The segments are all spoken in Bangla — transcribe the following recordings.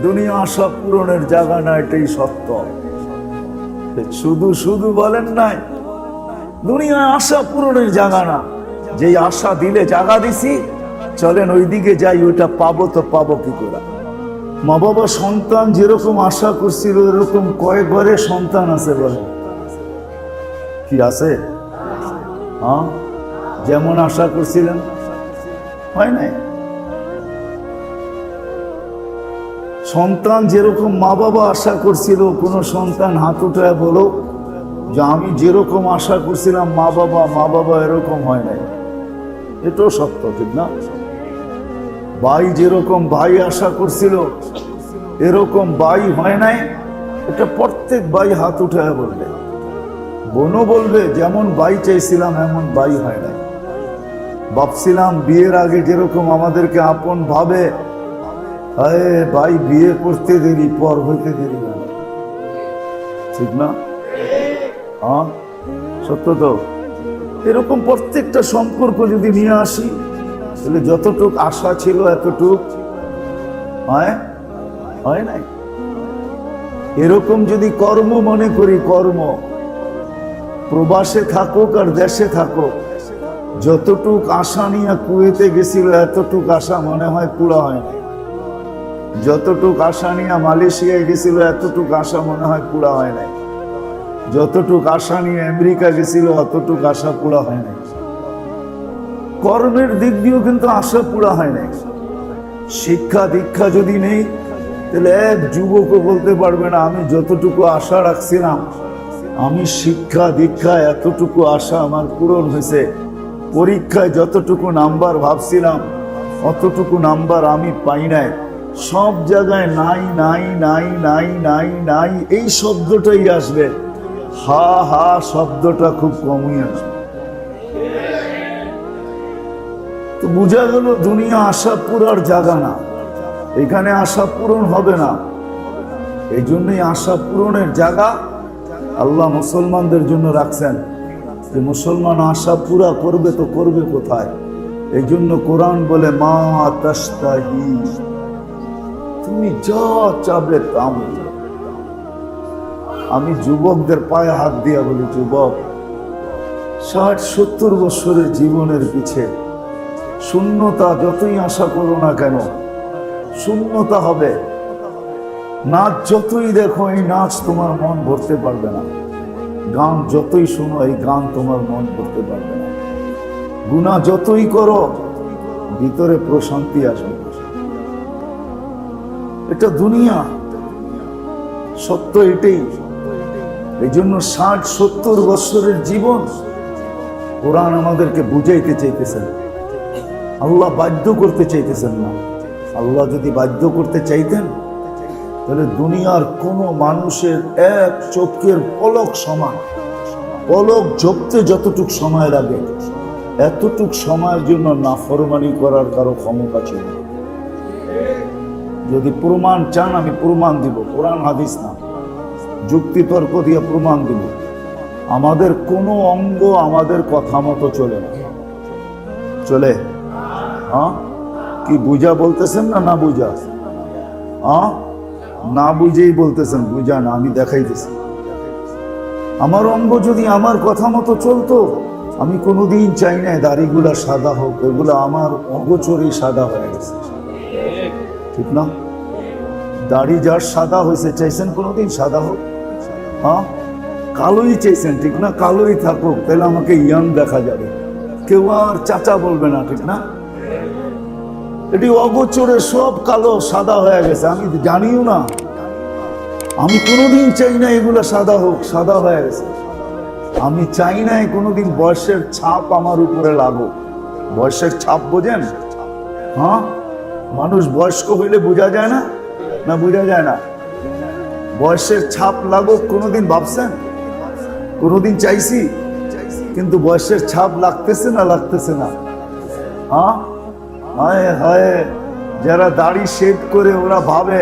দুনিয়া আশা পূরণের জায়গা না, এটাই সত্য। শুধু শুধু বলেন নাই দুনিয়া আশা পূরণের জায়গা না, যে আশা দিলে জায়গা দিছি, চলেন ওইদিকে যাই, ওইটা পাবো তো পাবো কি করে? মা বাবা সন্তান যেরকম আশা করছিল এরকম কয়েক ঘরে সন্তান আছে বলে কি আছে? হ্যাঁ, যেমন আশা করছিলেন হয় নাই। সন্তান যেরকম মা বাবা আশা করছিল, কোন সন্তান হাত উঠায় বলো যে আমি যেরকম আশা করছিলাম মা বাবা এরকম হয় নাই। এটাও সত্য, ঠিক না? ভাই যেরকম ভাই আশা করছিল এরকম ভাই হয় নাই, এটা প্রত্যেক ভাই হাত উঠায় বলবে। বোনও বলবে যেমন ভাই চাইছিলাম এমন ভাই হয় নাই। ভাবছিলাম বিয়ের আগে যেরকম আমাদেরকে আপন ভাবে, আরে ভাই বিয়ে করতে দেরি, পর হইতে দেরি না, ঠিক না? হ্যাঁ, সত্য তো। এরকম প্রত্যেকটা সম্পর্ক যদি নিয়ে আসি, তাহলে যতটুক আশা ছিল এতটুক হয় নাই। এরকম যদি কর্ম মনে করি, কর্ম প্রবাসে থাকুক আর দেশে থাকুক, যতটুক আশা নিয়ে কুয়েতে গেছিল এতটুক আশা মনে হয় পুরা হয় না। যতটুক আশা নিয়ে মালয়েশিয়ায় গেছিল এতটুক আশা মনে হয় পুরা হয় নাই। যতটুক আশা নিয়ে আমেরিকা গেছিল অতটুক আশা পুরা হয় নাই। কর্মের দিক দিয়েও কিন্তু আশা পুরা হয় নাই। শিক্ষা দীক্ষা যদি নেই, তাহলে এক যুবকও বলতে পারবে না আমি যতটুকু আশা রাখছিলাম, আমি শিক্ষা দীক্ষা এতটুকু আশা আমার পূরণ হয়েছে। পরীক্ষায় যতটুকু নাম্বার ভাবছিলাম অতটুকু নাম্বার আমি পাই নাই। সব জায়গায় নাই নাই নাই নাই নাই নাই, এই শব্দটাই আসবে। হা হা শব্দটা খুব কমই আসবে। তো বোঝা গেল দুনিয়া আশা পূরার জায়গা না, এখানে আশা পূরণ হবে না। এই জন্যই আশা পূরণের জায়গা আল্লাহ মুসলমানদের জন্য রাখছেন, যে মুসলমান আশা পুরা করবে তো করবে কোথায়? এই জন্য কোরআন বলে মা তাশতাহি, তুমি যা চাবে তা মিলবে। আমি যুবকদের পায়ে হাত দিয়া বলি, যুবক 60-70 বছরের জীবনের পিছে শূন্যতা যতই আশা করো না কেন, শূন্যতা হবে। নাচ যতই দেখো, এই নাচ তোমার মন ভরতে পারবে না। গান যতই শোনো, এই গান তোমার মন ভরতে পারবে না। গুনাহ যতই করো, ভিতরে প্রশান্তি আসবে। এটা দুনিয়া, সত্য এটাই। এই জন্য 60-70 বছরের জীবন কোরআন আমাদেরকে বুঝাইতে চাইতেছেন। আল্লাহ বাধ্য করতে চাইতেছেন না। আল্লাহ যদি বাধ্য করতে চাইতেন, তাহলে দুনিয়ার কোনো মানুষের এক চোখের পলক সমান, পলক ঝপতে যতটুক সময় লাগে এতটুক সময়ের জন্য নাফরমানি করার কারো ক্ষমতা ছিল। যদি প্রমাণ চান আমি প্রমাণ দিব, কোরআন হাদিস না, যুক্তি তর্ক দিয়ে প্রমাণ দিব। আমাদের কোনো অঙ্গ আমাদের কথা মতো চলে না। চলে? হ্যাঁ, কি বুঝা বলতেছেন না না বুঝা? হ্যাঁ, না বুঝেই বলতেছেন, বুঝা না, আমি দেখাইতেছি। আমার অঙ্গ যদি আমার কথা মতো চলতো, আমি কোনোদিন চাই না দাড়িগুলা সাদা হোক। এগুলো আমার অগোচরেই সাদা হয়ে গেছে, ঠিক না? দাড়ি যার সাদা হয়েছে, চাইছেন কোনোদিন সাদা হোক? হ্যাঁ, কালোই চাইছেন, ঠিক না? কালোই থাকুক, তাহলে আমাকে ইয়াং দেখা যাবে, কেউ আর চাচা বলবে না, ঠিক না? এটি অগোচরে সব কালো সাদা হয়ে গেছে, আমি জানিও না। আমি কোনোদিন চাই না এগুলো সাদা হোক, সাদা হয়ে গেছে। আমি চাই না কোনোদিন বয়সের ছাপ আমার উপরে লাগুক। বয়সের ছাপ বোঝেন? হ্যাঁ, মানুষ বয়স্ক হইলে বোঝা যায় না, না বোঝা যায় না? বয়সের ছাপ লাগুক কোনোদিন ভাবছেন? কোনোদিন চাইছি? কিন্তু বয়সের ছাপ লাগতেছে না, লাগতেছে না। হ্যাঁ, হায় হায়, যারা দাড়ি শেভ করে ওরা ভাবে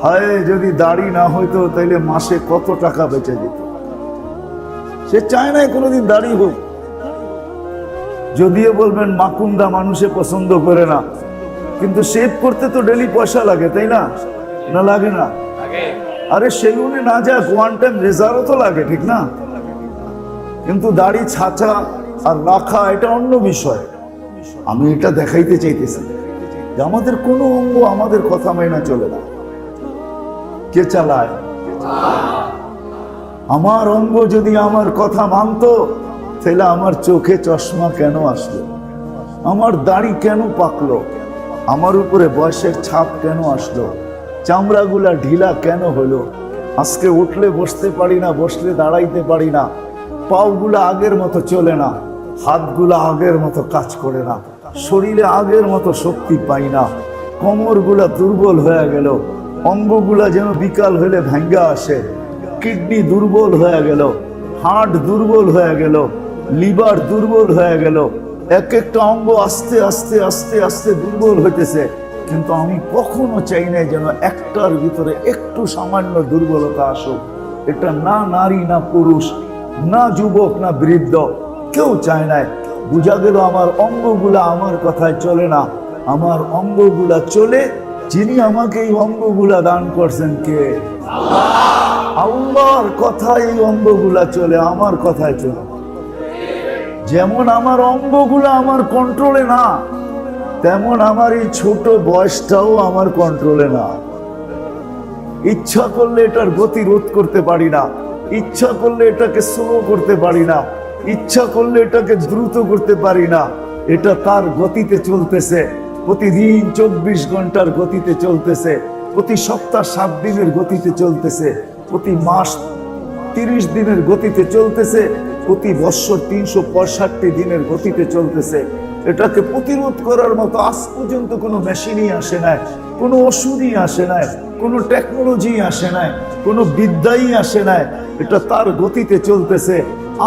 হায় যদি দাড়ি না হইতো তাইলে মাসে কত টাকা বেঁচে যেত। সে চায় না কোনোদিন দাড়ি হোক। যদিও বলবেন মাকুন্দা মানুষে পছন্দ করে না, কিন্তু শেভ করতে তো ডেলি পয়সা লাগে, তাই না? না লাগে না? আরে সেলুনে না যাক, ওয়ান টাইম রেজারও তো লাগে, ঠিক না? কিন্তু দাড়ি ছাঁচা আর রাখা এটা অন্য বিষয়। আমি এটা দেখাইতে চাইতেছি যে আমাদের কোনো অঙ্গ আমাদের কথা মেনে চলে না। কে চালায়? আমার অঙ্গ যদি আমার কথা মানতো, তাহলে আমার চোখে চশমা কেন আসলো? আমার দাড়ি কেন পাকলো? আমার উপরে বয়সের ছাপ কেন আসলো? চামড়াগুলা ঢিলা কেন হলো? আজকে উঠলে বসতে পারি না, বসলে দাঁড়াইতে পারি না, পাওগুলা আগের মতো চলে না, হাতগুলা আগের মতো কাজ করে না, শরীরে আগের মতো শক্তি পাই না, কোমরগুলা দুর্বল হয়ে গেল, অঙ্গগুলা যেন বিকাল হলে ভাঙ্গা আসে, কিডনি দুর্বল হয়ে গেল, হার্ট দুর্বল হয়ে গেল, লিভার দুর্বল হয়ে গেল, এক একটা অঙ্গ আস্তে আস্তে আস্তে আস্তে দুর্বল হইতেছে। কিন্তু আমি কখনো চাই না যেন একটার ভিতরে একটু সামান্য দুর্বলতা আসুক। এটা না নারী, না পুরুষ, না যুবক, না বৃদ্ধ, কেউ চায় না। বুঝা গেল আমার অঙ্গগুলা আমার কথায় চলে না, আমার অঙ্গগুলা চলে যিনি আমাকে এই অঙ্গগুলা দান করছেন। কে? আল্লাহর কথায় এই অঙ্গগুলা চলে, আমার কথায় চলে। যেমন আমার অঙ্গগুলা আমার কন্ট্রোলে না, তেমন আমার এই ছোট বয়সটাও আমার কন্ট্রোলে না। ইচ্ছা করলে এটার গতি রোধ করতে পারি না, ইচ্ছা করলে এটাকে স্লো করতে পারি না, ইচ্ছা করলে এটাকে দ্রুত করতে পারি না। এটা তার গতিতে চলতেছে, প্রতিদিন 24 ঘন্টার গতিতে চলতেছে, প্রতি সপ্তাহ 7 দিনের গতিতে চলতেছে, প্রতি মাস 30 দিনের গতিতে চলতেছে, প্রতি বৎসর 365 দিনের গতিতে চলতেছে। এটাকে প্রতিরোধ করার মতো আজ পর্যন্ত কোনো মেশিনই আসে নাই, কোনো ওষুধই আসে নাই, কোনো টেকনোলজি আসে নাই, কোনো বিদ্যাই আসে নাই। এটা তার গতিতে চলতেছে।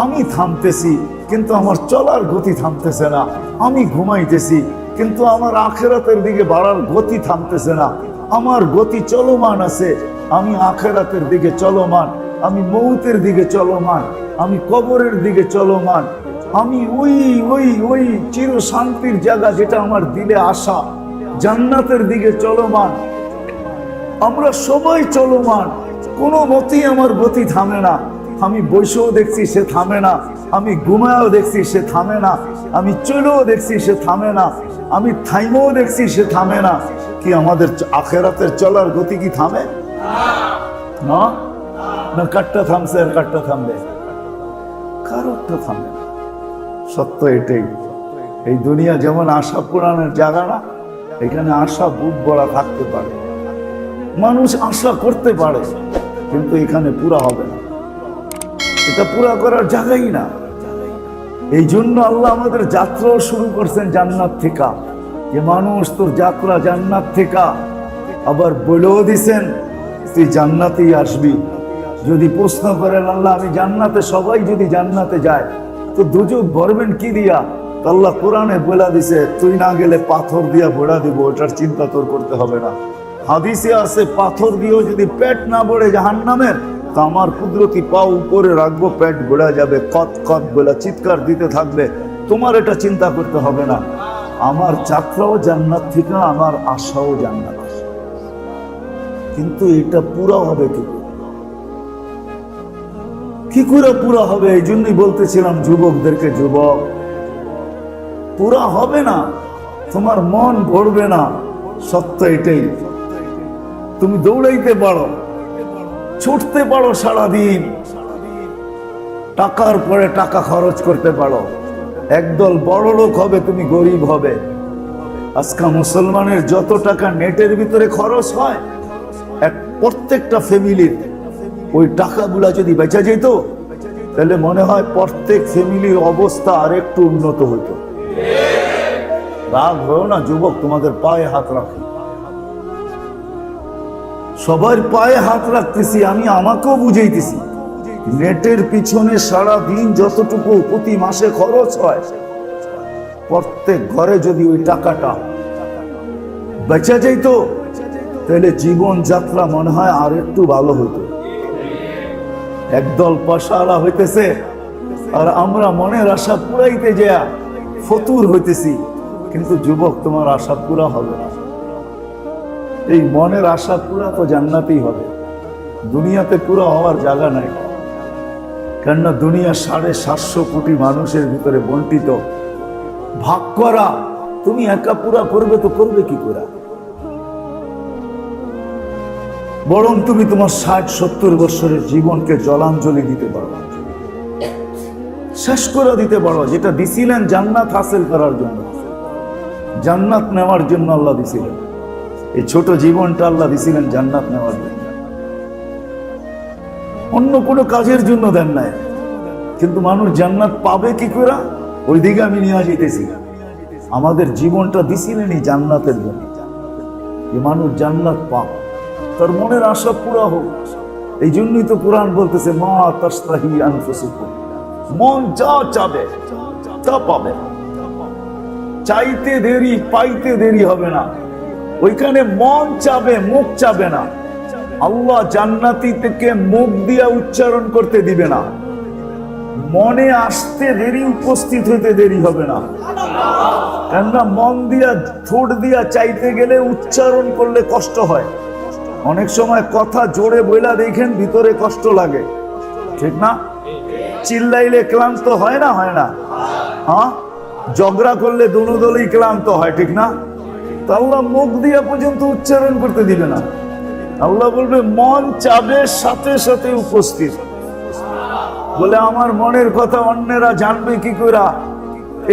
আমি থামতেছি কিন্তু আমার চলার গতি থামতেছে না। আমি ঘুমাইতেছি কিন্তু আমার আখেরাতের দিকে বাড়ার গতি থামতেছে না। আমার গতি চলমান আছে, আমি আখেরাতের দিকে চলমান, আমি মৌতের দিকে চলমান, আমি কবরের দিকে চলমান, আমি ওই ওই ওই চির শান্তির জায়গা যেটা আমার দিলে আশা, জান্নাতের দিকে চলমান। আমরা সবাই চলমান, কোনো মতেই আমার গতি থামে না। আমি বসেও দেখছি সে থামে না, আমি ঘুমায়ও দেখছি সে থামে না, আমি চলেও দেখছি সে থামে না, আমি থাইমেও দেখছি সে থামে না। কি আমাদের আখেরাতের চলার গতি কি থামে না? না কাটটা থামছে আর কাটটা থামবে? কারোরটা থামে না। সত্য এটাই। এই দুনিয়া যেমন আশা পুরাণের জায়গা না, এখানে আশা বুক ভরা থাকতে পারে, মানুষ আশা করতে পারে, কিন্তু এখানে পুরা হবে না। এটা পুরা করার জায়গাই না। এই জন্য আল্লাহ আমাদের যাত্রাও শুরু করছেন জান্নাত থেকে, যে মানুষ তোর যাত্রা জান্নাত থেকে। আবার বলেও দিছেন তুই জান্নাতেই আসবি। যদি প্রশ্ন করেন আল্লাহ আমি জান্নাতে, সবাই যদি জান্নাতে যায় তো দুজক ভরবেন কি দিয়া? আল্লাহ কোরআনে বলে দিছে তুই না গেলে পাথর দিয়া ভরা দিব, ওটার চিন্তা তোর করতে হবে না। হাদিসে আছে পাথর দিয়েও যদি পেট না ভরে জাহান্নামের, তা আমার কুদরতি পা উপরে রাখবো, পেট ভরা যাবে, কত কত বলে চিৎকার দিতে থাকবে। তোমার এটা চিন্তা করতে হবে না। আমার যাত্রাও জান্নাত থেকে, আমার আশাও জান্নাত। কিন্তু এটা পুরা হবে কি করে পুরা হবে? এই জন্যই বলতেছিলাম যুবকদেরকে, যুবক পুরা হবে না, তোমার মন ভরবে না। সত্য এটাই। তুমি দৌড়াইতে পারো, ছুটতে পারো সারাদিন, টাকার পরে টাকা খরচ করতে পারো, একদল বড় লোক হবে, তুমি গরিব হবে। আজকে মুসলমানের যত টাকা নেটের ভিতরে খরচ হয়, প্রত্যেকটা ফ্যামিলির ওই টাকাগুলা যদি বেঁচে যেত, তাহলে মনে হয় প্রত্যেক ফ্যামিলির অবস্থা আর একটু উন্নত হতো। রাগ হয়েও না যুবক, তোমাদের পায়ে হাত রাখো। সবার পায়ে হাত রাখতেছি, আমি আমাকেও বুঝাইতেছি। নেটের পিছনে সারা দিন যতটুকু প্রতি মাসে খরচ হয়, প্রত্যেক ঘরে যদি ওই টাকাটা বেঁচে যেত, তাহলে জীবন যাত্রা মনে হয় আর একটু ভালো হতো। একদল পয়সাওয়ালা হইতেছে আর আমরা মনের আশা পুরাইতে যা ফতুর হইতেছি। কিন্তু যুবক, তোমার আশা পুরা হবে না। এই মনের আশা পুরা তো জান্নাতেই হবে, দুনিয়াতে পুরা হওয়ার জায়গা নাই। কেননা দুনিয়া 750 কোটি মানুষের ভিতরে বন্টিত, ভাগ করা। তুমি একা পুরা করবে তো করবে কি করে? বরং তুমি তোমার 60-70 বছরের জীবনকে জলাঞ্জলি দিতে পারো, শেষ করে দিতে পারো। যেটা দিছিলেন জান্নাত হাসিল করার জন্য, জান্নাত নেওয়ার জন্য আল্লাহ দিছিলেন। এই ছোট জীবনটা আল্লাহ দিছিলেন জান্নাত নেওয়ার জন্য, অন্য কোনো কাজের জন্য দেন নাই। কিন্তু মানুষ জান্নাত পাবে কি করে, ওই দিকে আমি নিয়ে যেতেছি। আমাদের জীবনটা দিছিলেনই জান্নাতের জন্য, যে মানুষ জান্নাত পাক, তার মনের আশা পুরা হোক। এই জন্যই তো কোরআন বলতেছে, মা তাশতাহি আনফুসুকুম, মন যা চাবে তা পাবে। চাইতে দেরি পাইতে দেরি হবে না, ওইখানে মন চাবে মুখ চাবে না। আল্লাহ জান্নাতি থেকে মুখ দিয়া উচ্চারণ করতে দিবে না, মনে আসতে দেরি, উপস্থিত হইতে দেরি হবে না। কেননা মন দিয়া ঠোঁট দিয়া চাইতে গেলে উচ্চারণ করলে কষ্ট হয়। অনেক সময় কথা জোরে বইলা দেখেন ভিতরে কষ্ট লাগে, ঠিক না? চিল্লাইলে ক্লান্ত হয় না, হয় না? হ্যাঁ, ঝগড়া করলে দুনো দলই ক্লান্ত হয়, ঠিক না? তো আল্লাহ মুখ দিয়া পর্যন্ত উচ্চারণ করতে দিবে না। আল্লাহ বলবে মন চাবে সাথে সাথে উপস্থিত। বলে আমার মনের কথা অন্যেরা জানবে কি করে?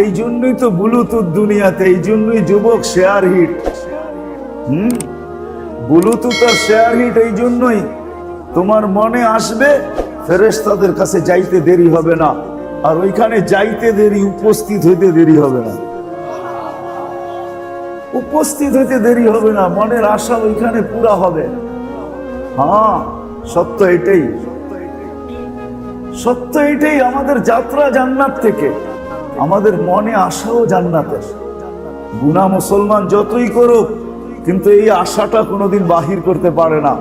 এই জন্যই তো ব্লুটুথ দুনিয়াতে, এই জন্যই যুবক শেয়ার হিট। ব্লুটুথ আর শেয়ার হিট এই জন্যই, তোমার মনে আসবে, ফেরেশতাদের কাছে যাইতে দেরি হবে না, আর ওইখানে যাইতে দেরি, উপস্থিত হইতে দেরি হবে না। উপস্থিত হইতে দেরি হবে না, মনের আশা ওইখানে পুরা হবে। হ্যাঁ, সত্য এটাই, সত্য এটাই। আমাদের যাত্রা জান্নাত থেকে, আমাদের মনে আশাও জান্নাতের। গুনাহ মুসলমান যতই করুক, কিন্তু এই আশাটা কোনোদিন বাহির করতে পারে না,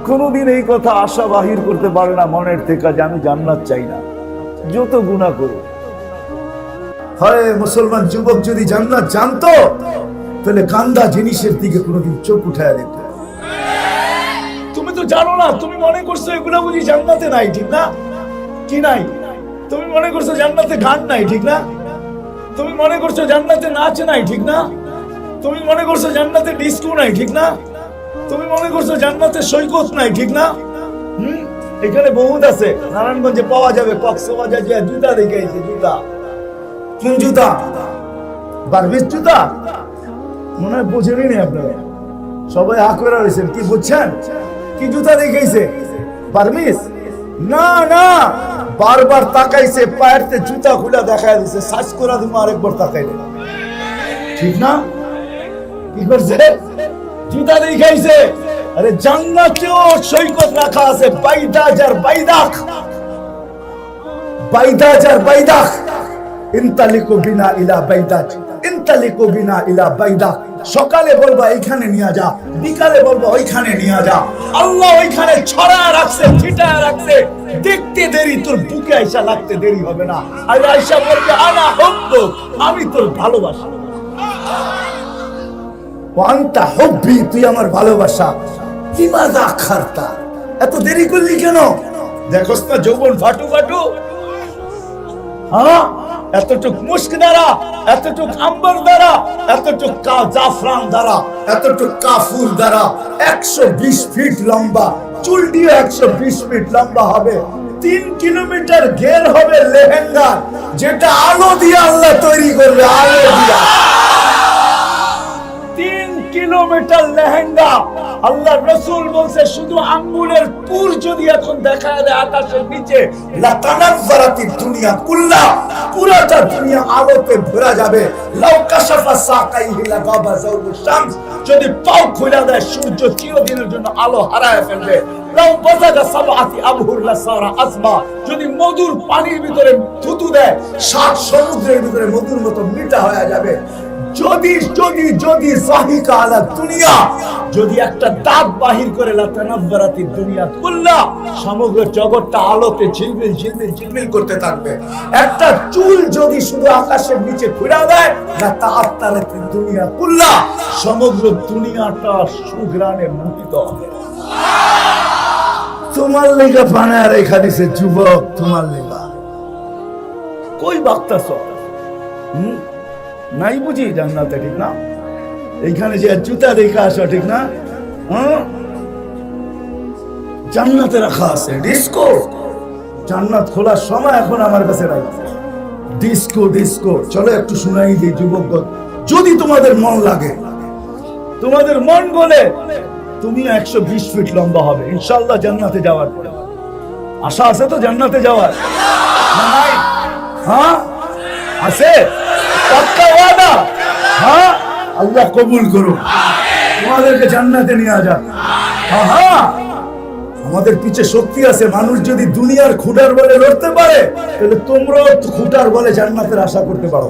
কোনোদিন এই কথা আশা বাহির করতে পারে না মনের থেকে, যে আমি জান্নাত চাই না, যত গুনাহ করুক। হয় মুসলমান যুবক যদি জান্নাত জানতো, তাহলে গান্দা জিনিসের দিকে কোনোদিন চোখ উঠায় দিত। তুমি তো জানো না, তুমি মনে করছো এগুলা বুঝি জান্নাতে নাই, ঠিক না? কি নাই? তুমি মনে করছো জান্নাতে গান নাই, ঠিক না? তুমি মনে করছো জান্নাতে নাচ নাই, ঠিক না? তুমি মনে করছো জান্নাতে ডিস্কো নাই, ঠিক না? তুমি মনে করছো জান্নাতে সৈকত নাই, ঠিক না? এখানে বহুত আছে, নারায়ণগঞ্জে পাওয়া যাবে। কক্সবাজার যে জুতা দেখাইছে, জুতা কোন জুতা? বারবিস জুতা মনে হয় বোঝেনি আপনারা, সবাই আকরা রয়েছেন। কি বুঝছেন? কি জুতা দেখাইছে? বারমিস না, না, বারবার তাকাইছে, পায়েরতে জুতা খুলে দেখাই দিছে, সাজ করা দিব আরেকবার তাকাইলে, ঠিক না? কি করছে? জুতা দেখাইছে। আরে জান্নাতেও সৈকত রাখা আছে, বাইদাজ আর বাইদাখ, বাইদাজ আর বাইদাখ। ইনতালিকু বিনা ইলা বাইদাজ, ইনতালিকু বিনা ইলা বাইদাখ। সকালে বলবা এইখানে নিয়ে যা, বিকালে বলবা ওইখানে নিয়ে যা। আল্লাহ ওইখানে ছড়ায় রাখছে, ছিটায় রাখছে। দেখতে দেরি, তোর বুকে আইসা লাগতে দেরি হবে না। আর আইসা বলবে আনা হুব্বুক, আমি তোর ভালোবাসা। ওয়ান্তা হুব্বি, তুই আমার ভালোবাসা। কিমাযা আখারতা, এত দেরি করলি কেন? দেখোস না যৌবন ফাটু ফাটু। হ্যাঁ, এতটুক মুস্ক দ্বারা, এতটুক আম্বর দ্বারা, এতটুক জাফরান দ্বারা, এতটুক কাফুর দ্বারা 120 ফিট লম্বা চুল দিয়ে 120 ফিট লম্বা হবে। 3 কিলোমিটার ঘের হবে লেহেঙ্গা, যেটা আলো দিয়ে আল্লাহ তৈরি করবে, আলো দিয়া। 3 কিলোমিটার লেহেঙ্গা। আল্লাহ রাসূল বলছে, শুধু আঙ্গুলের পুর যদি এখন দেখা যায় আকাশের নিচে, লাতানাজ্জারাতিদ দুনিয়া কুল্লা, পুরোটা দুনিয়া আলোতে ভরা যাবে। লাউ কাশাফা সাকাইহি লাগাবা যাওবুশ শামস, যদি পাও খুলে দেয় সূর্য চিরদিনের জন্য আলো হারায় ফেলবে। লাউ বাযাগা সাবআতি আবহুর লাসারা আসবা, যদি মধুর পানির ভিতরে থুতু দেয় 7 সমুদ্রের ভিতরে মধুর মতো মিঠা হয়ে যাবে। যদি যদি যদি সাহিকা আলা দুনিয়া, যদি একটা দাঁত বাহির করে লাতানাব্বারাতি দুনিয়া কুল্লা, সমগ্র জগৎটা আলোতে ঝিলমিল ঝিলমিল ঝিলমিল করতে থাকবে। একটা চুল যদি শুধু আকাশের নিচে ঘুরে দেয়, লাতাআত্তারাতি দুনিয়া কুল্লা, সমগ্র দুনিয়াটা সুঘ্রাণে মুখিত হবে। তোমার লেগা বানায় রেখা দিছে যুবক, তোমার লেগা। কই বাগতাছ? নাই বুঝি জান্নাতে, ঠিক না? এইখানে যে জুতা রেখা আসো, ঠিক না? জান্নাতে রাখা আছে ডিস্কো। জান্নাত খোলার সময় এখন আমার কাছে নাই। ডিস্কো ডিস্কো চলো একটু শুনাই দিই যুবক, যদি তোমাদের মন লাগে, তোমাদের মন বলে তুমি 120 ফিট লম্বা হবে ইনশাআল্লাহ জান্নাতে যাওয়ার পরে। আশা আছে তো জান্নাতে যাওয়ার? নাই? হ্যাঁ আছে, পাক্কা ওয়াদা। হ্যাঁ, আল্লাহ কবুল করুন, তোমাদেরকে জান্নাতে নিয়ে যাক। হ্যাঁ, আমাদের পিছে শক্তি আছে। মানুষ যদি দুনিয়ার খুঁটার বলে লড়তে পারে, তাহলে তোমরাও খুঁটার বলে জান্নাতের আশা করতে পারো।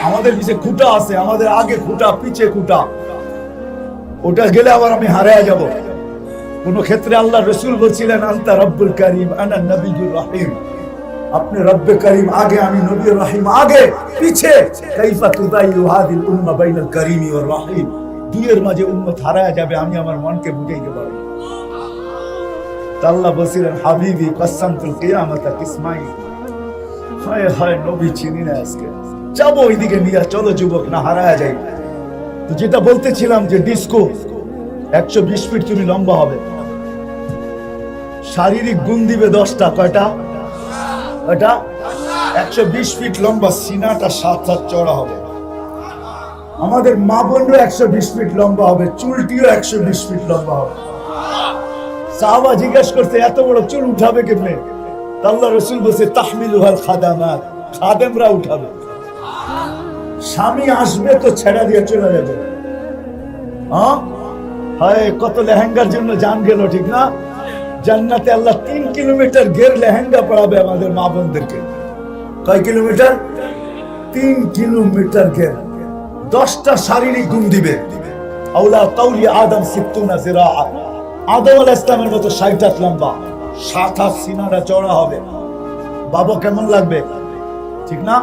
আমাদের পিছে খুঁটা আছে, আমাদের আগে খুঁটা, পিছে খুঁটা। ওটা গেলে আবার আমি হারিয়ে যাব। কোন ক্ষেত্রে আল্লাহ রাসূল বলছিলেন, আনতা রব্বুল কারীম আনা নবিয়্যুর রহিম, আপনি রব্বে করিম আগে, আমি নবী রহিম আগে, পিছে। কাইফা তুদাইয়ু হাদিল উম্মাহ বাইনাল কারীমি ওয়ার রহিম, দুইয়ের মাঝে উম্মত হারায় যাবে, আমি আমার মনকে বুঝাইতে পারবো। আল্লাহ বলছিলেন, হাবিবি কসসামতুল কিয়ামাতা কিসমাই। হায় হায়, নবী চিনি না আজকে। যাবো ওইদিকে নিয়ে, চলো যুবক, না হারায় যাই। তো যেটা বলতেছিলাম যে ডিস্কো, 120 ফিট তুমি লম্বা হবে, শারীরিক গুণ দিবে 10টা। কয়টা? এটা 120 ফিট লম্বা, সিনাটা 7 হাত চওড়া হবে। আমাদের মা বোনরা 120 ফিট লম্বা হবে, চুলটিও 120 ফিট লম্বা হবে। সাহাবা জিজ্ঞাসা করতে, এত বড় চুল উঠাবে কেমনে? আল্লাহ রাসূল বলছে, তাহমিলুহাল খাদামাত, খাদেমরা উঠাবে। স্বামী আসবে তো ছেড়া দিয়ে চলে যাবে। হায়, কত লেহেঙ্গার জন্য জান গেল, ঠিক না? জান্নাতে আল্লাহ 3 কিলোমিটার ঘের লেহেঙ্গা পড়াবে আমাদের মা বোনদেরকে। কয় কিলোমিটার? 3 কিলোমিটার ঘের। 10টা শারীরিক গুণ দিবে। আওলা তাউলি আদম 60 জিরাআ, আদম আলাইহিস সালামের মতো 60 হাত লম্বা, 7 হাত সিনাটা চওড়া হবে। বাবা কেমন লাগবে, ঠিক না?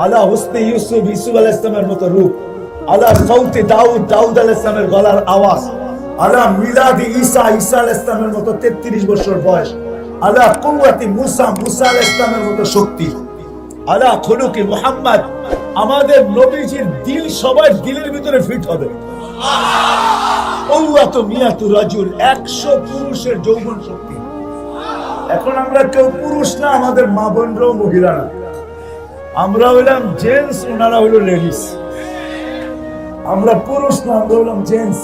আলা হুসনে ইউসুফ, ইউসুফ আলাইহিস সালামের মতো রূপ। আলা সাউতে দাউদ, দাউদ আলাইহিস সালামের গলার আওয়াজ। আলা মিলাদি ঈসা, ঈসা আলাইহিস সালামের মতো 33 বছর বয়স। আলা কুওয়াতি মুসা, মুসা আলাইহিস সালামের মতো শক্তি। আলা খুলুকি মুহাম্মদ, আমাদের নবীজির দিল সবার দিলের ভিতরে ফিট হবে। কুওয়াতু মিয়াতু রাজুল, 100 পুরুষের যৌবন শক্তি। এখন আমরা কেউ পুরুষ না, আমাদের মা বোনরাও মহিলা না, আমরা হইলাম জেন্টস, ওনারা হইল লেডিস। আমরা পুরুষ না, আমরা হইলাম জেন্টস,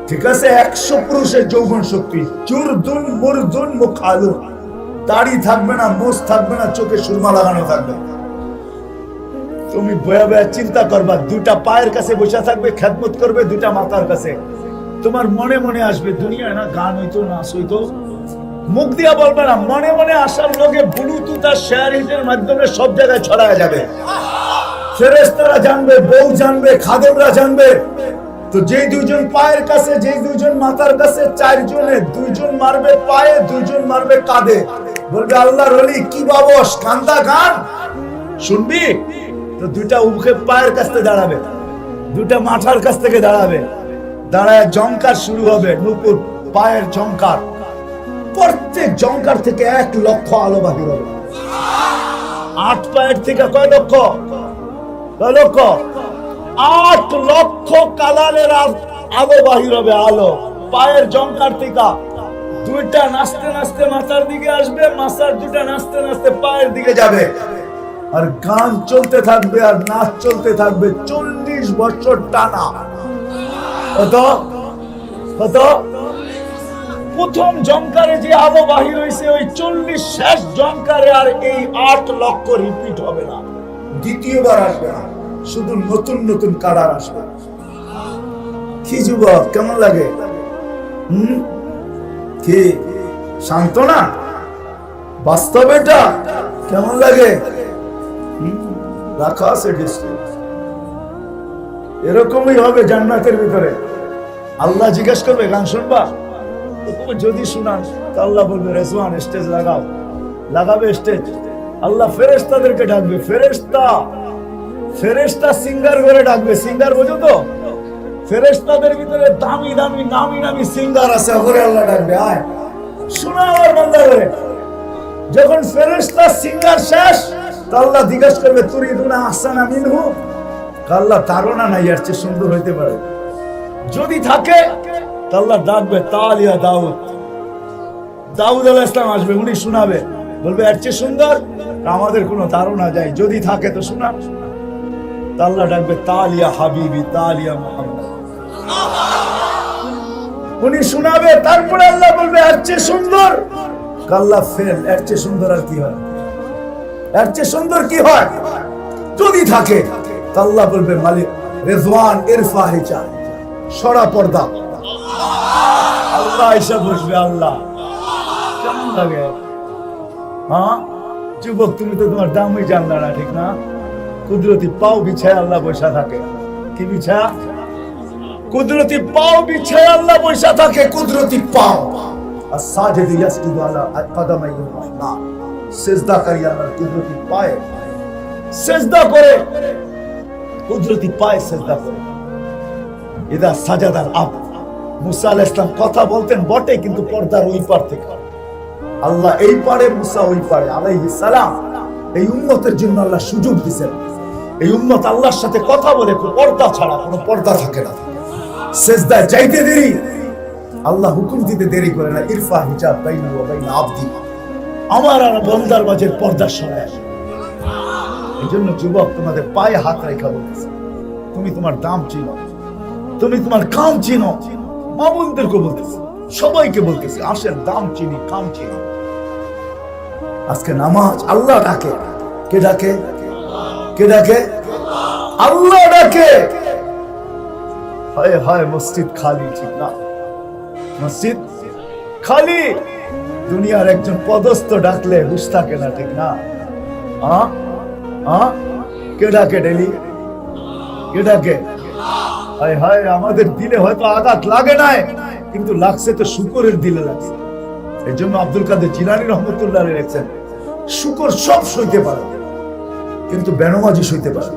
ঠিক আছে? 100 পুরুষের যৌবন শক্তি। জুরদুন মুরদুন মুখালুন, দাড়ি থাকবে না, মোছ থাকবে না, চোখে সুরমা লাগানো থাকবে। তুমি বয়া বয়া চিন্তা করবা, 2টা পায়ের কাছে বসে থাকবে, খেদমত করবে 2টা মাথার কাছে। তোমার মনে মনে আসবে, দুনিয়ায় না গান হইতো, নাচ হইতো, মুখ দিয়া বলবে না, মনে মনে আসার লোকে ব্লুটুথ আর শেয়ারিংয়ের মাধ্যমে সব জায়গায় ছড়ায় যাবে। ফেরেশতারা জানবে, বউ জানবে, খাদেমরা জানবে। তো যেই 2জন পায়ের কাছে, যেই 2জন মাথার কাছে, 4 জনে 2জন মারবে পায়ে, 2জন মারবে কাঁধে। বলবে, আল্লাহর ওলি কি বাবস, কান্দা গান শুনবি? তো 2টা উঠে পায়ের কাছ থেকে দাঁড়াবে, 2টা মাথার কাছ থেকে দাঁড়াবে, দাঁড়ায় জংকার শুরু হবে, নুপুর পায়ের জংকার। প্রত্যেক জংকার থেকে 1 লক্ষ আলো বাহির হবে। 8 পায়ের থেকে কয় লক্ষ? কয় লক্ষ? 8 লক্ষ কালারের আলো বাহির হবে। আলো পায়ের জংকার থেকে 2টা নাচতে নাচতে মাথার দিকে আসবে, মাথার 2টা নাচতে নাচতে পায়ের দিকে যাবে। আর গান চলতে থাকবে, আর নাচ চলতে থাকবে 40 বছর টানা। কত কত? প্রথম জংকারে যে আলো বাহির হয়েছে, ওই 40 শেষ জংকারে আর এই 8 লক্ষ রিপিট হবে না, দ্বিতীয়বার আসবে না, শুধু নতুন নতুন কালার আসবে। কি যুবক, কেমন লাগে? কি শান্ত না? বাস্তব এটা কেমন লাগে? রাখা আছে ডিস্টেন্স, এরকমই হবে জান্নাতের ভিতরে। আল্লাহ জিজ্ঞেস করবে গান শুনবা, যদি শুনান তো আল্লাহ বলবে রেজওয়ান স্টেজ লাগাও, লাগাবে স্টেজ। আল্লাহ ফেরেশতাদেরকে ডাকবে, ফেরেশতা সিঙ্গার করে ডাকবে। সিঙ্গার বোঝো তো? ফেরেশতাদের ভিতরে দামি দামি নামি নামি সিঙ্গার আছে, ওরে আল্লাহ ডাকবে আয় শোনা আমার বান্দারে। যখন ফেরেশতা সিঙ্গার শেষ তো আল্লাহ জিজ্ঞেস করবে তুরিদুনা আহসানা মিনহু, আল্লাহ ধারণা নাই এর চেয়ে সুন্দর হইতে পারে। যদি থাকে তো আল্লাহ ডাকবে তালিয়া দাউদ, দাউদ আলাইহিস সালাম আসবে, উনি শোনাবে, বলবে এর চেয়ে সুন্দর আমাদের কোনো ধারণা যায়, যদি থাকে তো শোনা। তো আল্লাহ ডাকবে তালিয়া হাবিবি, তালিয়া মুহাম্মদ, উনি শোনাবে। তারপরে আল্লাহ বলবে এর চেয়ে সুন্দর, আল্লাহ ফেল, এর চেয়ে সুন্দর আর কি হয়, এর চেয়ে সুন্দর কি হয়? যদি থাকে তো আল্লাহ বলবে মালিক রেজওয়ান ইরফা হিজাব, সরা পর্দা। আল্লাহ এসে বসবে। আল্লাহ কেমন লাগে? হ্যাঁ যুবক, তুমি তো তোমার দামই জানলা না, ঠিক না? কুদরতি পাও বিছায় আল্লাহ বসা থাকে। কি বিছা? কুদরতি পাও বিছায় আল্লাহ বসা থাকে, কুদরতি পাও। আর সাজিদ ইয়াসজুদু আলা কদমাইহির রহমান, সিজদা করি আল্লাহর কুদরতি পায়ে, সিজদা করে, কুদরতি পায়ে সিজদা করে। ইদা সাজাদাল আবদ, মুসা আলাইহিস সালাম কথা বলতেন বটে, কিন্তু পর্দার ওই পার থেকে। আল্লাহ এই পারে, মুসা ওই পারে আলাইহিস সালাম। এই উম্মতের জন্য আল্লাহ সুযোগ দিয়েছেন। এই উম্মত আল্লাহর সাথে কথা বলে পর্দা ছাড়া, কোনো পর্দা থাকে না। সিজদায় যাইতে দেরি, আল্লাহ হুকুম দিতে দেরি করে না। ইরফা হিজাব বাইনি ওয়া বাইনা আবদি, আমার আর বান্দার মাঝে পর্দা সরায়। এইজন্য যুবক, তোমাদের পায়ে হাত রেখা বলতেছে, তুমি তোমার দাম চিনো, তুমি তোমার কাম চিনো। মা বোনদেরকে বলতেছে, সবাইকে বলতেছে, আসেন দাম চিনি, কাম চিনি। আজকে নামাজ আল্লাহ ডাকে, কে ডাকে? কে ডাকে? আল্লাহ ডাকে। হায় হায় মসজিদ খালি, ঠিক না? মসজিদ খালি। দুনিয়ার একজন পদস্থ ডাকলে হুশ থাকে না, ঠিক না? কে ডাকে ডেলি? কে ডাকে? হায় হায়, আমাদের দিলে হয়তো আঘাত লাগে নাই, কিন্তু লাগছে তো শুকরের দিলে লাগছে। এই জন্য আব্দুল কাদের জিলানী রহমতুল্লাহ রেখেছেন, শুকর সব সইতে পারে কিন্তু বেনমাজি সইতে পারে।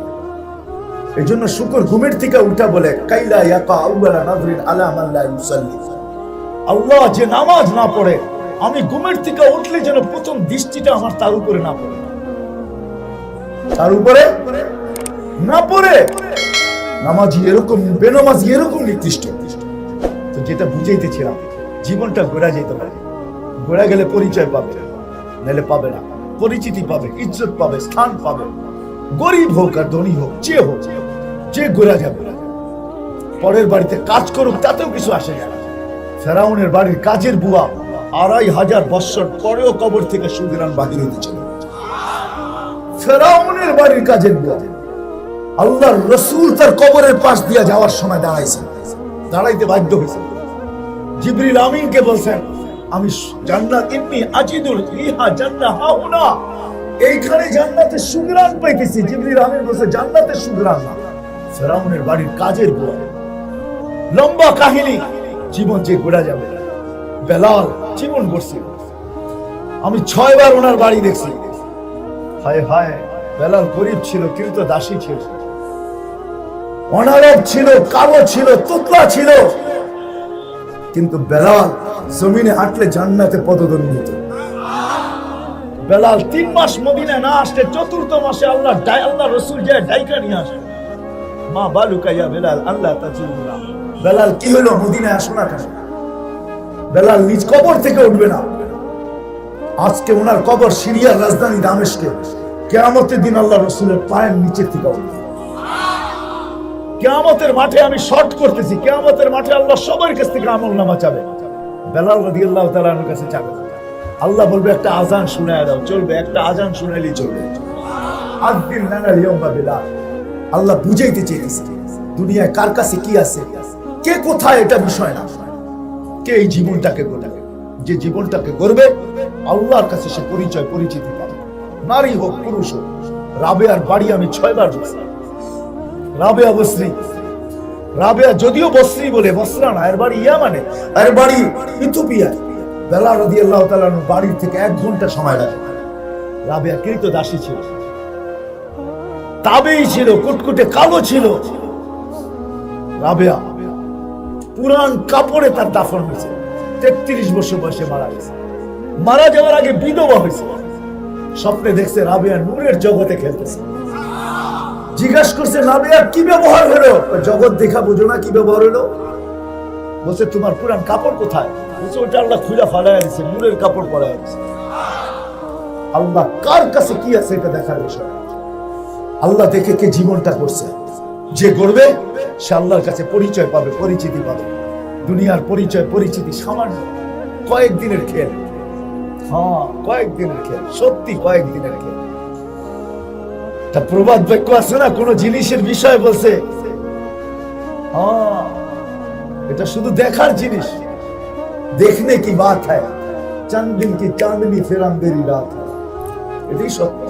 এই জন্য শুকর ঘুমের থেকে উঠা বলে কাইলা ইয়াকা আউয়ালা নাযরিন আলা মান লা ইউসাল্লি, আল্লাহ যে নামাজ না পড়ে, আমি ঘুমের থেকে উঠলে যেন প্রথম দৃষ্টিটা আমার তার উপরে না পড়ে, তার উপরে না পড়ে। নামাজি এরকম, বেনামাজি এরকম নির্দিষ্ট। তো যেটা বুঝাইতেছিলাম, জীবনটা ঘোরা যেতে পারে, ঘোরা গেলে পরিচয় পাবে, নাহলে পাবে না। পরিচিতি পাবে, ইজ্জত পাবে, স্থান পাবে। গরিব হোক আর ধনী হোক, যে হোক, যে ঘোরা যাবে। পরের বাড়িতে কাজ করুক, তাতেও কিছু আসে যায় না। ফেরাউনের বাড়ির কাজের বুয়া 2500 বৎসর পরেও কবর থেকে সুদিরান বাহির হইতে ছিল। ফেরাউনের বাড়ির কাজের বুয়া। আল্লাহর রাসূল তার কবরের পাশ দিয়ে যাওয়ার সময় দাঁড়াইছেন, দাঁড়াইতে বাধ্য হয়েছেন। জিবরিল আমিনকে বলছেন, আমি জান্নাত ইন্নী আজিদুল রিহা জান্নাহ হাউনা, এইখানে জান্নাতের সুঘ্রাণ পাইতেছি। জিবরিল আমিন বলছে জান্নাতের সুঘ্রাণ না, ফেরাউনের বাড়ির কাজের বুয়া। লম্বা কাহিনী, জীবন যে ঘোরা যাবে। বেলাল জীবন গড়ছে, আমি 6 বার ওনার বাড়ি দেখছি। হায় হায়, বেলাল গরিব ছিল, কিন্তু দাসী ছিল, অনারব ছিল, কালো ছিল, তোতলা ছিল, কিন্তু বেলাল জমিনে হাঁটলে জান্নাতে পদধূলি হতো। বেলাল 3 মাস মদিনায় না আসলে 4th মাসে আল্লাহ রাসূল যায় ডাইকা নিয়ে আসে। মা বালুকা ইয়া বেলাল আল্লাহ তাজুরা, বেলাল কি হলো, মদিনায় আসো না কেন? বেলাল নিজ কবর থেকে উঠবে না। আজকে ওনার কবর সিরিয়ার রাজধানী দামেস্কে। কিয়ামতের দিন আল্লাহ রাসূলের পায়ের নিচে থেকে উঠবে। কিয়ামতের মাঠে আমি শর্ট করতেছি, কিয়ামতের মাঠে আল্লাহ সবার কাছ থেকে আমলনামা চাবে, বেলাল রাদিয়াল্লাহু তাআলা আনহুর কাছে চাবে। আল্লাহ বলবে একটা আজান শুনায় দাও, চলবে, একটা আজান শুনাইলেই চলবে। আযদিন লানা ইয়াউমা বিলাল। আল্লাহ বুঝাইতে চেয়েছে দুনিয়ায় কার কাছে কি আছে, কে কোথায়, এটা বিষয় না, কে এই জীবনটাকে গড়বে। যে জীবনটাকে গড়বে আল্লাহর কাছে সে পরিচয়, পরিচিতি পাবে। নারী হোক পুরুষ হোক। রাবেয়ার বাড়ি আমি 6 বার গেছি। রাবেয়া বসরি রাবেয়া যদিও বসরি বলে, বসরা না, এর বাড়ি ইয়ামানে, এর বাড়ি ইথিওপিয়ায়। বেলাল রাদিয়াল্লাহু তাআলা বাড়ির থেকে 1 ঘন্টা সময় লাগে। রাবেয়া কৃত দাসী ছিল, তাবেই ছিল, কুটকুটে কালো ছিল। রাবেয়া পুরান কাপড়ে তার দাফন হয়েছে। 33 বছর বয়সে মারা গেছে। মারা যাওয়ার আগে বিধবা হয়েছে। স্বপ্নে দেখছে রাবেয়া নূরের জগতে খেলতেছে। জিজ্ঞাসা করছে রাবেয়া কি ব্যবহার হলো? জগৎ দেখা বুঝো না, কি ব্যবহার হলো? বলছে তোমার পুরান কাপড় কোথায়? বলছে ওটা আল্লাহ খুলে ফালাইয়া দিচ্ছে, নূরের কাপড় পরাইয়া দিচ্ছে। আল্লাহ কার কাছে কি আছে এটা দেখার বিষয়। আল্লাহ দেখে কে জীবনটা করছে। যে করবে সে আল্লাহর কাছে পরিচয় পাবে, পরিচিতি পাবে। দুনিয়ার পরিচয় পরিচিতি সামান্য কয়েকদিনের খেল। হ্যাঁ, কয়েকদিনের খেল, সত্যি কয়েকদিনের খেল। তা প্রবাদ বাক্য আছে না, কোন জিনিসের বিষয় বলছে হ্যাঁ এটা শুধু দেখার জিনিস। দেখনে কি বাত হ্যায়, চাঁদ দিন কি চাঁদনি ফির আন্ধেরি রাত হ্যায়। এটাই সত্য।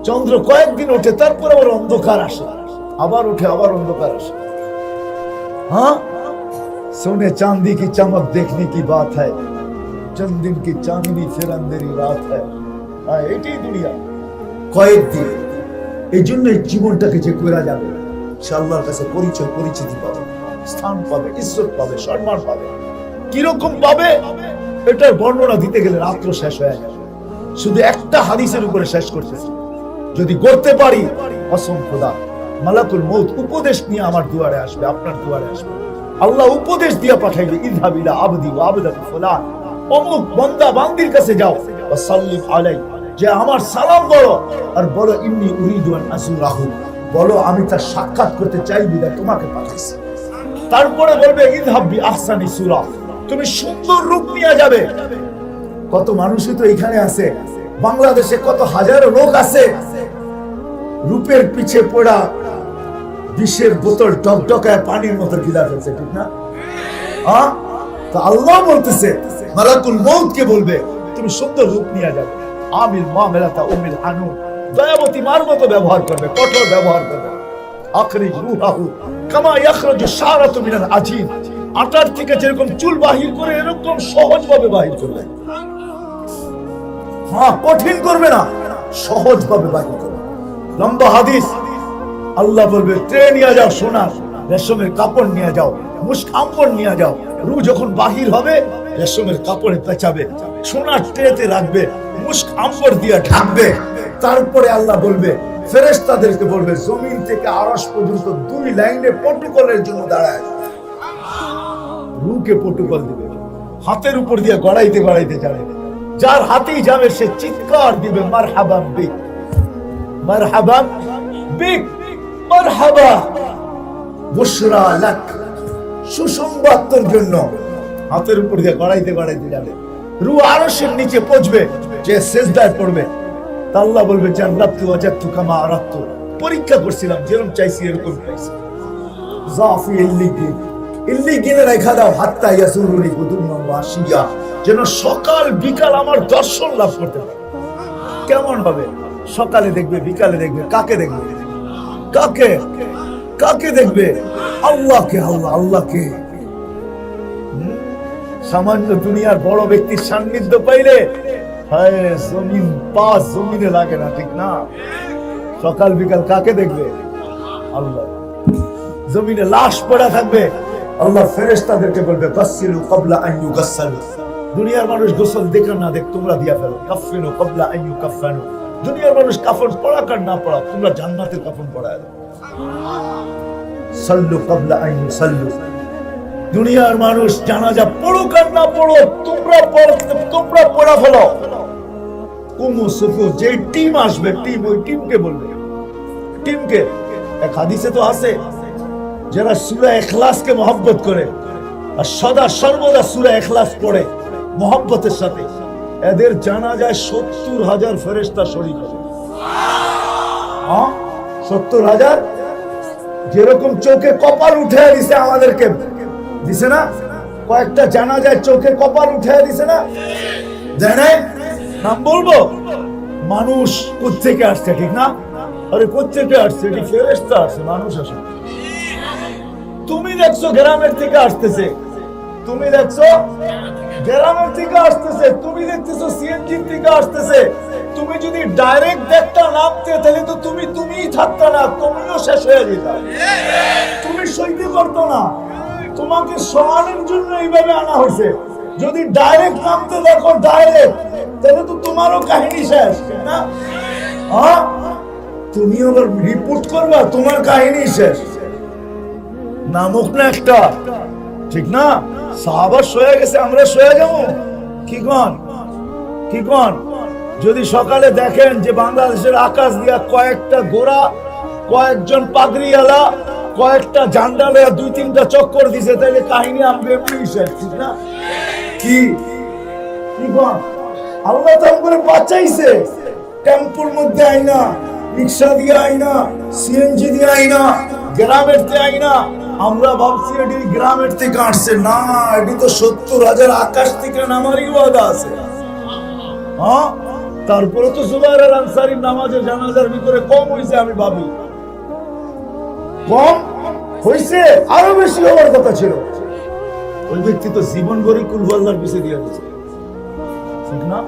চন্দ্র কয়েকদিন ওঠে, তারপর আবার অন্ধকার আসে, আবার উঠে, আবার অন্ধকার আসে। हाँ सोने चांदी की चमक देखने की बात है, चंद दिन की चांदनी फिर अंधेरी रात है। हाँ এটাই দুনিয়া। কয়েকদিন, এই জন্য জীবনটাকে যে করা যাবে সে আল্লাহর কাছে পরিচয় পরিচিতি পাবে, স্থান পাবে, ইজ্জত পাবে, সম্মান পাবে। কিরকম পাবে এটার বর্ণনা দিতে গেলে রাত্র শেষ হয়ে যাবে। শুধু একটা হাদিসের উপরে শেষ করতেছি, যদি করতে পারি কসম খোদা, মালাকুল মউত উপদেশ নিয়ে আমার দুয়ারে আসবে, আপনার দুয়ারে আসবে। আল্লাহ উপদেশ দিয়া পাঠাইবে, ইযহাব ইলা আবদি ওয়া আবদাতু ফুলান, অমুক বান্দা বান্দির কাছে যাও, ওয়া সাল্লিম আলাইহি, যে আমার সালাম বলো, আর বলো ইন্নী উরিদু আন আসুরাহু, বলো আমি তার সাক্ষাৎ করতে চাই বিধায় তোমাকে পাঠাইছি। তারপরে বলবে ইযহাব বি আহসানি সূরা, তুমি সুন্দর রূপ নিয়ে যাবে। কত মানুষই তো এখানে আছে, বাংলাদেশে কত হাজারো লোক আছে রূপের পিছে পড়া, বিষের বোতল টকটকায় পানির মতো গিলা ফেলছে, ঠিক না? হ্যাঁ, তো আল্লাহ বলতেছে মালাকুল মউতকে বলবে তুমি সুন্দর রূপ নিয়ে যাবে। আমিল মামেলাতা উমিল হানুন, দয়াবতী মার মতো ব্যবহার করবে, কঠোর ব্যবহার করবে। আখরিজ রূহাহু কামা ইয়াখরুজু শারাতু মিনাল আজিন, আটার থেকে যেরকম চুল বাহির করে এরকম সহজভাবে বাহির করবে। হ্যাঁ, কঠিন করবে না, সহজভাবে বাহির করবে। লম্বা হাদিস, আল্লাহ বলবে ট্রে নিয়ে যাও, সোনার রেশমের কাপড় নিয়ে যাও, মুস্ক আম্বর নিয়ে যাও। রূহ যখন বাহির হবে রেশমের কাপড়ে পেঁচাবে, সোনার ট্রেতে রাখবে, মুস্ক আম্বর দিয়ে ঢাকবে। তারপরে আল্লাহ বলবে ফেরেশতাদেরকে বলবে জমিন থেকে আরশ পর্যন্ত 2 লাইনে প্রটোকলের জন্য দাঁড়ায়। রূহকে প্রটোকল দিবে, হাতের উপর দিয়ে গড়াইতে গড়াইতে যাবে। যার হাতেই যাবে সে চিৎকার দিবে মারহাবান বিক, মারহাবান বিক, মারহাবা বুশরা লাক, সুসংবাদ তোর জন্য। হাতের উপর দিয়ে গড়াইতে গড়াইতে যাবে। রূহ আরশের নিচে পৌঁছবে, যে সিজদায় পড়বে। আল্লাহ বলবে জান্নাতু ওয়াজাদতু কামা আরাদতু, পরীক্ষা করছিলাম, যেরকম চাইছি এরকম পাইছি। জাফি ইল্লিগিন, ইল্লিগিনে রাখা দাও হাত্তা ইয়াসুরুনি গুদুমা ওয়াশিয়া, যেন সকাল বিকাল আমার দর্শন লাভ করতে পারে। কেমন হবে? সকালে দেখবে, বিকালে দেখবে। কাকে দেখবে? কাকে কাকে দেখবে? আল্লাহকে। আল্লাহ আল্লাহকে। সামান্য দুনিয়ার বড় ব্যক্তির সান্নিধ্য পাইলে হায় জমিন পাঁচ জমিনে লাগে না, ঠিক না? সকাল বিকাল কাকে দেখবে? আল্লাহ। জমিনে লাশ পড়া থাকবে, আল্লাহ ফেরেশতাদেরকে বলবে গাসসিলু ক্বাবলা আন ইউগাসসালু, দুনিয়ার মানুষ গোসল দেখে না দেখ তোমরা দিয়া ফেলো। কাফফিনু ক্বাবলা আন ইউকাফফানু, দুনিয়ার মানুষ কাফন পড়াক আর না পড়াক তোমরা জান্নাতের কাফন পড়ায় দাও। সাল্লু ক্বাবলা আন ইউসাল্লু, দুনিয়ার মানুষ জানাজা পড়ুক আর না পড়ুক তোমরা পড়া ফেলো। কুমু সুফু, যে টিম আসবে টিম, ওই টিমকে বলবে। টিমকে এক হাদিসে তো আছে, যারা সূরা ইখলাসকে মহব্বত করে আর সদা সর্বদা সূরা ইখলাস পড়ে মহব্বতের সাথে, এদের জানাজায় 70,000 ফেরেশতা শরীক হবে। 70,000। যেরকম চোখে কপাল উঠে দিছে আমাদেরকে, দিছে না? কয়েকটা জানাজায় চোখে কপাল উঠে দিছে না? জানে নাম বলবো? মানুষ কোত্থেকে আসছে, ঠিক না? আরে কোত্থেকে আসছে? এটি ফেরেশতা আসছে, মানুষ আসে। দেখছো গ্রামের থেকে আসতেছে, তুমি দেখছো গ্রামের থেকে আসতেছে, তুমি দেখতেছো সিএনজি থেকে আসতেছে। তুমি যদি ডাইরেক্ট দেখতা নামতে, তাহলে তো তুমিই থাকতা না, তুমিও শেষ হয়ে যেতা, তুমি সইতে পারতো না। তোমাকে সমানের জন্য এইভাবে আনা হয়েছে। যদি ডাইরেক্ট নামতে দেখো, ডাইরেক্ট, তাহলে তো তোমারও কাহিনী শেষ না। তুমি আবার রিপোর্ট করবা, তোমার কাহিনী শেষ। নামক না একটা, ঠিক না? সাহাবা সয়ে গেছে, আমরা সয়ে যাবো কি কন? কি কন? যদি সকালে দেখেন যে বাংলাদেশের আকাশ দিয়া কয়েকটা গোড়া, কয়েকজন পাগড়িওয়ালা, কয়েকটা ঝান্ডা লয়া 2-3টা চক্কর দিছে, তাহলে কাহিনী আমরা এমনি শেষ, ঠিক না? কি কি কন? আল্লাহ তো করে বাঁচাইছে। টেম্পুর মধ্যে আইনা, রিক্সা দিয়ে আইনা, সিএনজি দিয়ে আইনা, গ্রামের থেকে আইনা। আমরা ভাবছি এটি গ্রামের থেকে আসছে, না, এটি তো 70,000 আকাশ থেকে নামারই ওয়াদা আছে। তারপরে তো জুবাইর আল আনসারীর নামাজে জানাজার ভিতরে কম হয়েছে, আমি ভাবি কম হয়েছে, আরো বেশি হওয়ার কথা ছিল। ওই ব্যক্তি তো জীবন ভরি কুলফাল্লার পিছিয়ে দিয়ে দিচ্ছে, ঠিক না?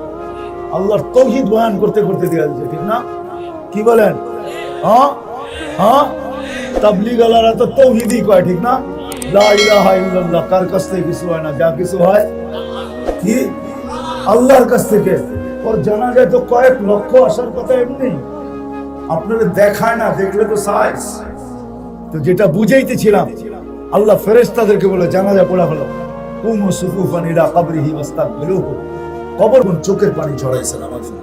আল্লাহর তাওহীদ বয়ান করতে করতে দিয়ে দিচ্ছে, ঠিক না? কি বলেন? তাবলীগওয়ালারা তো তাওহীদই কয়, ঠিক না? লা ইলাহা ইল্লাল্লাহ, কার কাছ থেকে কিছু হয় না, যা কিছু হয় কি আল্লাহর কাছ থেকে। ওর জানাজায় তো কয়েক লক্ষ আসার কথা এমনি, আপনারা দেখায় না, দেখলে তো সাইজ। তো যেটা বুঝাইতেছিলাম, আল্লাহ ফেরেশতাদেরকে বলে জানাজা পড়া হলো, কুমু সুকুফান ইলা কবরিহি ওয়াস্তাগফিরুহু, কবর কোন চোখের পানি ছড়াইছেন আমার জন্য।